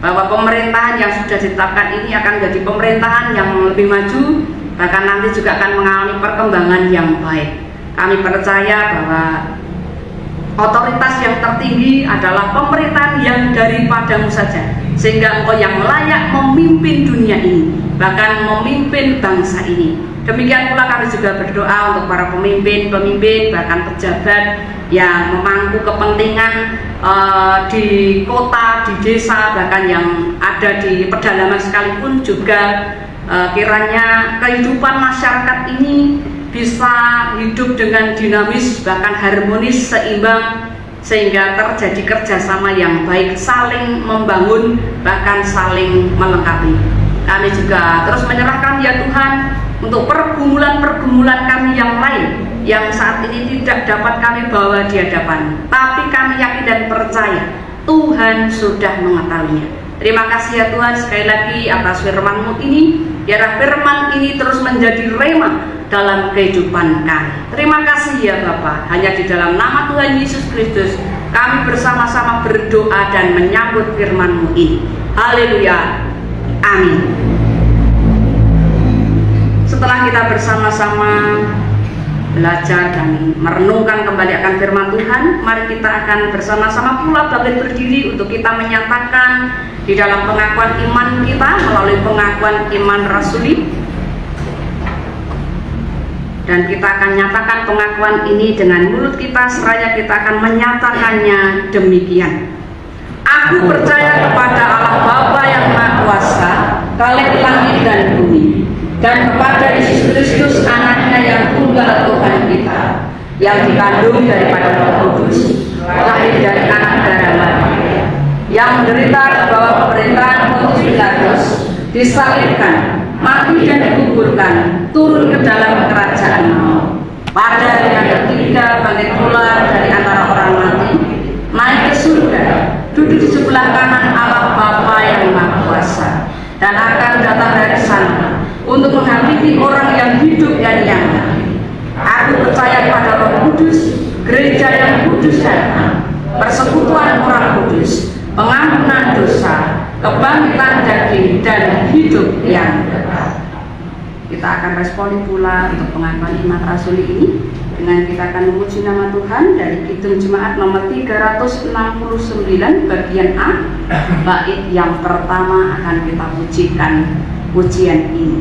bahwa pemerintahan yang sudah ditetapkan ini akan menjadi pemerintahan yang lebih maju, bahkan nanti juga akan mengalami perkembangan yang baik. Kami percaya bahwa otoritas yang tertinggi adalah pemerintahan yang daripadamu saja, sehingga Engkau yang layak memimpin dunia ini, bahkan memimpin bangsa ini. Demikian pula kami juga berdoa untuk para pemimpin, bahkan pejabat yang memangku kepentingan di kota, di desa, bahkan yang ada di pedalaman sekalipun juga kiranya kehidupan masyarakat ini bisa hidup dengan dinamis, bahkan harmonis, seimbang, sehingga terjadi kerjasama yang baik, saling membangun, bahkan saling melengkapi. Kami juga terus menyerahkan ya Tuhan untuk pergumulan-pergumulan kami yang lain yang saat ini tidak dapat kami bawa di hadapan, tapi kami yakin dan percaya Tuhan sudah mengetahuinya. Terima kasih ya Tuhan sekali lagi atas firman-Mu ini. Biarlah firman ini terus menjadi rema dalam kehidupan kami. Terima kasih ya Bapa. Hanya di dalam nama Tuhan Yesus Kristus kami bersama-sama berdoa dan menyambut firman-Mu ini. Haleluya. Amin. Setelah kita bersama-sama belajar dan merenungkan kembali akan firman Tuhan, mari kita akan bersama-sama pula bangkit berdiri untuk kita menyatakan di dalam pengakuan iman kita melalui pengakuan iman rasuli. Dan kita akan nyatakan pengakuan ini dengan mulut kita, seraya kita akan menyatakannya demikian. Aku percaya kepada Allah Bapa yang Maha Kuasa, Khalik langit dan bumi, dan kepada Yesus Kristus anaknya yang tunggal Tuhan kita, yang dikandung daripada Roh Kudus, lahir dari anak darah Maria, yang menderita di bawah pemerintahan Pontius Pilatus, disalibkan, mati dan dikuburkan, turun ke dalam kerajaan maut. Pada hari yang ketiga bangkit pula dari antara orang mati, naik ke surga, duduk di sebelah kanan Allah Bapa yang Maha Kuasa, dan akan datang dari sana untuk menghakimi orang yang hidup dan yang mati. Aku percaya pada Roh Kudus, gereja yang kudus dan am, persekutuan orang kudus, pengampunan dosa, kebangkitan daging, dan hidup yang kekal. Kita akan responi pula untuk pengakuan iman rasuli ini dengan kita akan memuji nama Tuhan dari Kidung Jemaat nomor 369 bagian A. Bait yang pertama akan kita pujikan pujian ini.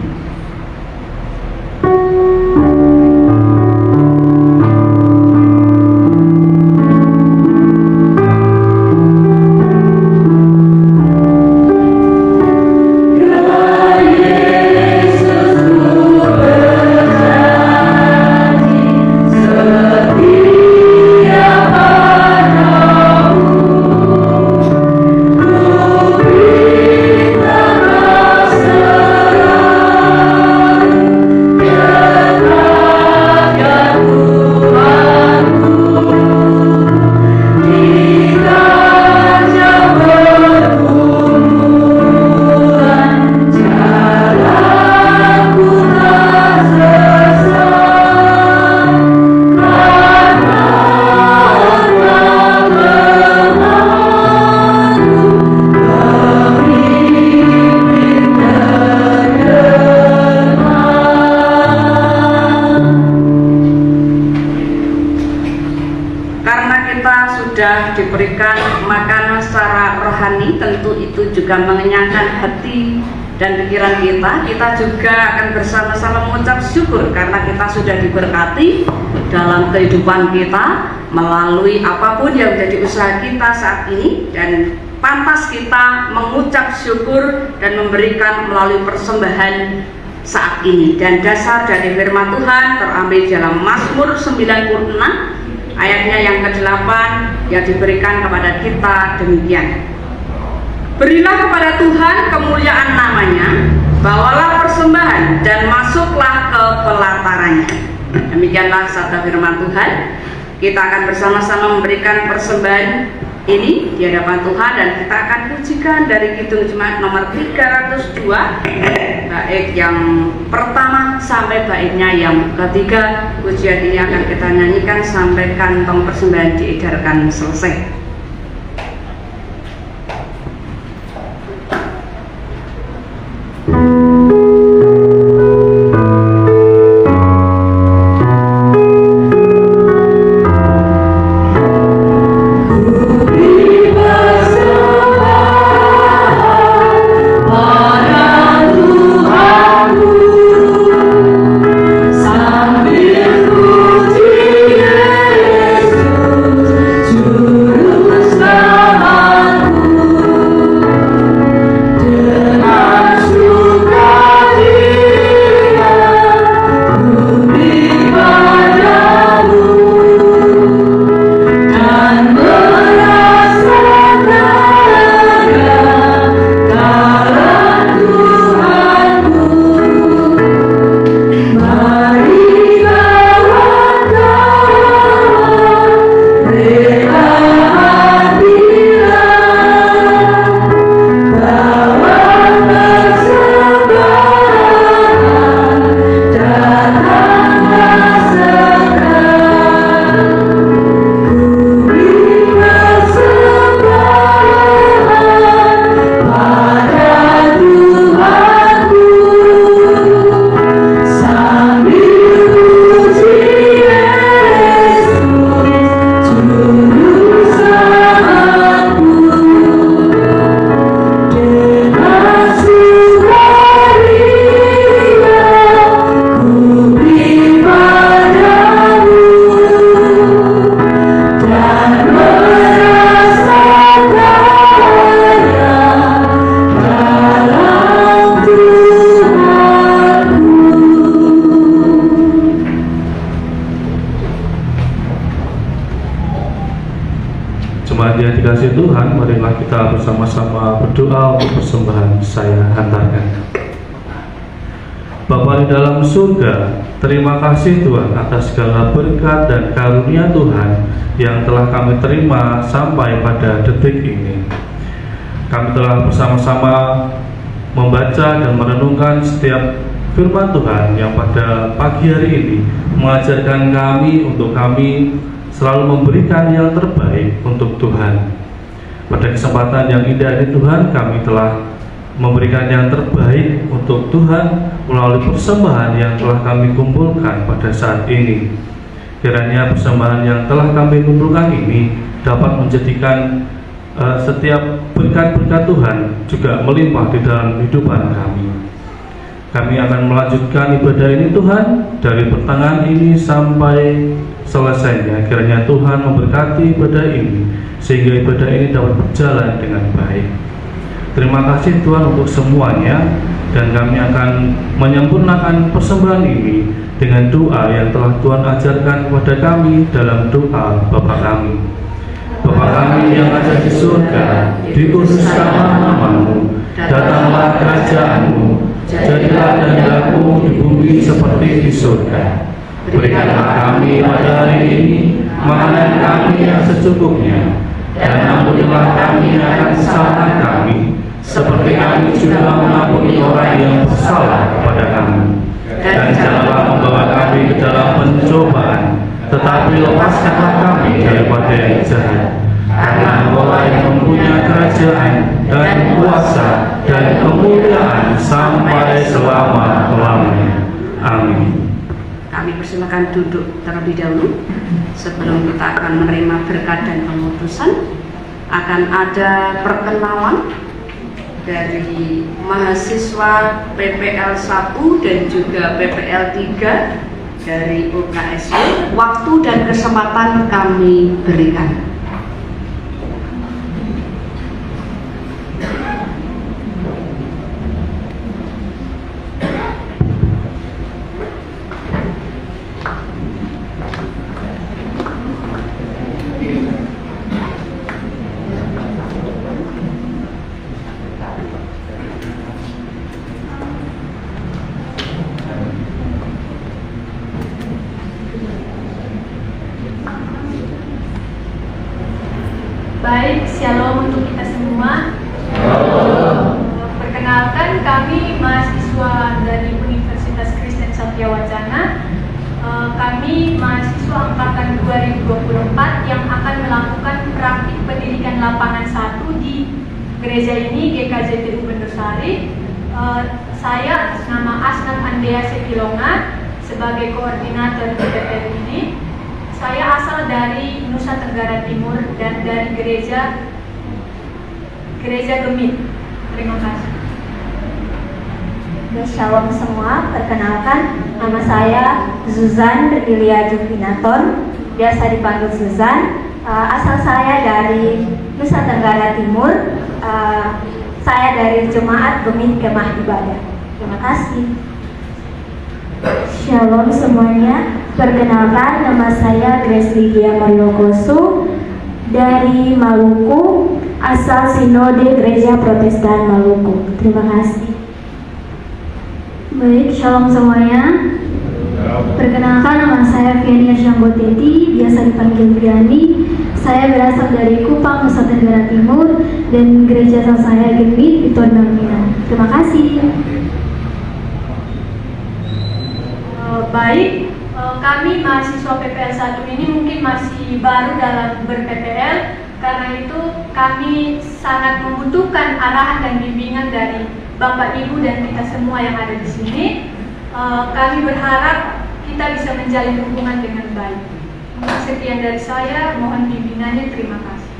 Diberikan makanan secara rohani, tentu itu juga mengenyangkan hati dan pikiran kita. Kita juga akan bersama-sama mengucap syukur karena kita sudah diberkati dalam kehidupan kita melalui apapun yang menjadi usaha kita saat ini, dan pantas kita mengucap syukur dan memberikan melalui persembahan saat ini. Dan dasar dari firman Tuhan terambil dalam Mazmur 96 ayatnya yang ke-8 yang diberikan kepada kita demikian. Berilah kepada Tuhan kemuliaan namanya, bawalah persembahan dan masuklah ke pelatarannya. Demikianlah sabda firman Tuhan. Kita akan bersama-sama memberikan persembahan ini di hadapan Tuhan, dan kita akan pujikan dari Kidung Jemaat nomor 302 bait yang pertama sampai baitnya yang ketiga. Pujian ini akan kita nyanyikan sampai kantong persembahan diedarkan selesai. Tuhan Jemaat yang dikasihi Tuhan, marilah kita bersama-sama berdoa untuk persembahan saya hantarkan. Bapa di dalam surga, terima kasih Tuhan atas segala berkat dan karunia Tuhan yang telah kami terima sampai pada detik ini. Kami telah bersama-sama membaca dan merenungkan setiap firman Tuhan yang pada pagi hari ini mengajarkan kami untuk kami selalu memberikan yang terbaik untuk Tuhan. Pada kesempatan yang indah ini Tuhan, kami telah memberikan yang terbaik untuk Tuhan melalui persembahan yang telah kami kumpulkan pada saat ini. Kiranya persembahan yang telah kami kumpulkan ini dapat menjadikan setiap berkat-berkat Tuhan juga melimpah di dalam kehidupan kami. Kami akan melanjutkan ibadah ini Tuhan dari pertengahan ini sampai selesainya. Kiranya Tuhan memberkati ibadah ini sehingga ibadah ini dapat berjalan dengan baik. Terima kasih Tuhan untuk semuanya, dan kami akan menyempurnakan persembahan ini dengan doa yang telah Tuhan ajarkan kepada kami dalam doa Bapa kami. Bapa kami yang ada di surga, dikuduskanlah nama-Mu, datanglah kerajaan-Mu, jadilah kehendak-Mu di bumi seperti di surga. Berikanlah kami pada hari ini makanan kami yang secukupnya, dan ampunilah kami akan kesalahan kami, seperti kami juga mengampuni orang yang bersalah kepada kami. Dan janganlah membawa kami ke dalam pencobaan, tetapi lepaskanlah kami daripada yang jahat. Karena Engkau yang mempunyai kerajaan dan kuasa dan kemuliaan sampai selama-lamanya. Amin. Kami persilakan duduk terlebih dahulu. Sebelum kita akan menerima berkat dan pemutusan, akan ada perkenalan dari mahasiswa PPL 1 dan juga PPL 3 dari UKSW. Waktu dan kesempatan kami berikan. Baik, shalom untuk kita semua. Perkenalkan, kami mahasiswa dari Universitas Kristen Satya Wacana. Kami mahasiswa angkatan 2024 yang akan melakukan praktik pendidikan lapangan 1 di gereja ini, GKJTU Bendosari. Saya atas nama Asnan Andea Sepilonga sebagai koordinator PPL ini. Saya asal dari Nusa Tenggara Timur dan dari gereja Gemit. Terima kasih. Shalom semua, perkenalkan nama saya Zuzan Rilia Juvinaton, biasa dipanggil Zuzan. Asal saya dari Nusa Tenggara Timur. Saya dari Jemaat Gemit Kemah Ibadah. Terima kasih. Shalom semuanya, perkenalkan nama saya Grace Lydia Mariokosu dari Maluku, asal Sinode Gereja Protestan Maluku. Terima kasih. Baik, shalom semuanya. Perkenalkan nama saya Fiania Syanggoteti, biasa dipanggil Fiani. Saya berasal dari Kupang, Nusa Tenggara Timur, dan gereja asal saya Gemit di Tondang Minang. Terima kasih. Baik, kami mahasiswa PPL 1 ini mungkin masih baru dalam ber-PPL, karena itu kami sangat membutuhkan arahan dan bimbingan dari Bapak Ibu dan kita semua yang ada di sini. Kami berharap kita bisa menjalin hubungan dengan baik. Sekian dari saya, mohon bimbingannya, terima kasih.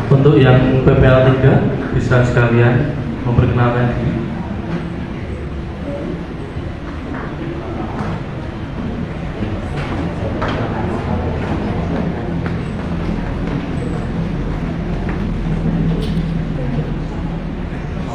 Untuk yang PPL 3 bisa sekalian memperkenalkan diri.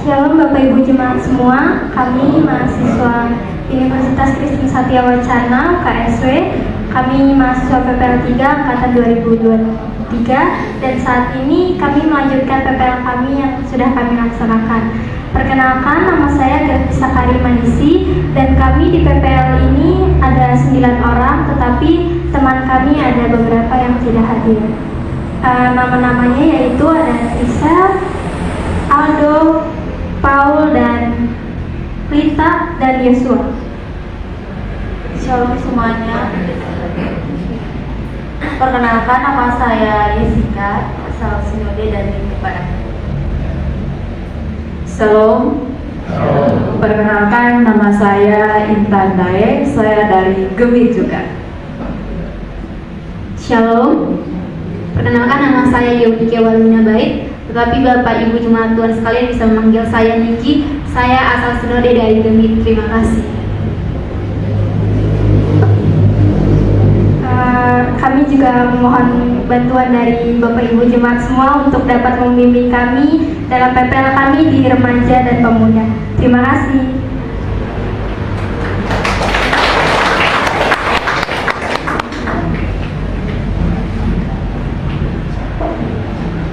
Shalom Bapak Ibu Jemaat semua, kami mahasiswa Universitas Kristen Satya Wacana KSW, kami mahasiswa PPL 3 angkatan 2023 dan saat ini kami melanjutkan PPL kami yang sudah kami laksanakan. Perkenalkan, nama saya Gratis Sakari Manisi dan kami di PPL ini ada 9 orang, tetapi teman kami ada beberapa yang tidak hadir. Nama-namanya yaitu ada Tisa, Aldo, Paul, dan Rita, dan Yosua. Shalom semuanya. Perkenalkan, nama saya Jessica, asal Sinode dari Padang. Shalom. Perkenalkan, nama saya Intan Dae, saya dari Gemit juga. Shalom. Perkenalkan, nama saya Yovike Walina Baik, tetapi Bapak Ibu Jemaat Tuhan sekalian bisa memanggil saya Niki. Saya asal Sinode dari Gemit. Terima kasih. Kami juga memohon bantuan dari Bapak Ibu Jemaat semua untuk dapat membimbing kami dalam PPL kami di remaja dan pemuda. Terima kasih.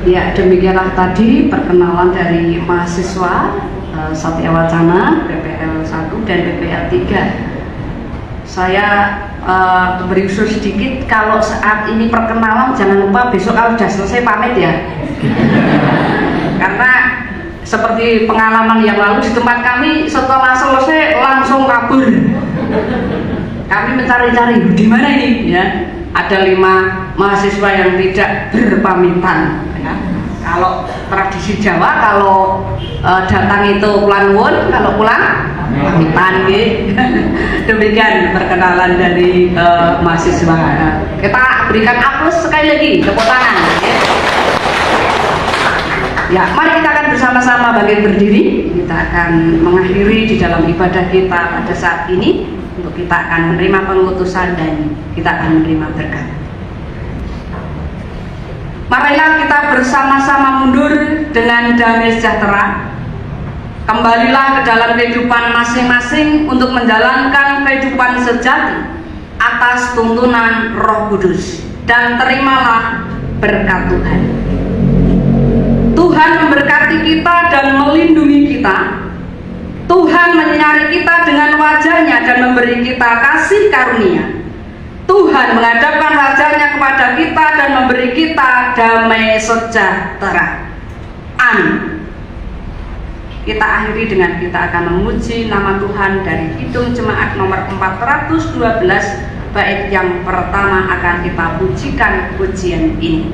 Ya, demikianlah tadi perkenalan dari mahasiswa Satya Wacana PPL 1 dan PPL 3. Saya beri usul sedikit, kalau saat ini perkenalan jangan lupa besok kalau sudah selesai pamit ya. Karena seperti pengalaman yang lalu di tempat kami, setelah selesai langsung kabur. Kami mencari-cari di mana ini ya. Ada 5 mahasiswa yang tidak berpamitan ya. Kalau tradisi Jawa, kalau datang itu pulang, kalau pulang pamitan gitu. Demikian perkenalan dari mahasiswa. Kita berikan aplaus sekali lagi, tepuk tangan ya. Mari kita akan bersama-sama bangkit berdiri. Kita akan mengakhiri di dalam ibadah kita pada saat ini. Untuk kita akan menerima pengutusan dan kita akan menerima berkat. Marilah kita bersama-sama mundur dengan damai sejahtera. Kembalilah ke dalam kehidupan masing-masing untuk menjalankan kehidupan sejati atas tuntunan Roh Kudus, dan terimalah berkat Tuhan. Tuhan memberkati kita dan melindungi kita. Tuhan menyinari kita dengan wajah-Nya dan memberi kita kasih karunia. Tuhan menghadapkan wajah-Nya kepada kita dan memberi kita damai sejahtera. Amin. Kita akhiri dengan kita akan memuji nama Tuhan dari Kidung Jemaat nomor 412, bait yang pertama akan kita pujikan pujian ini.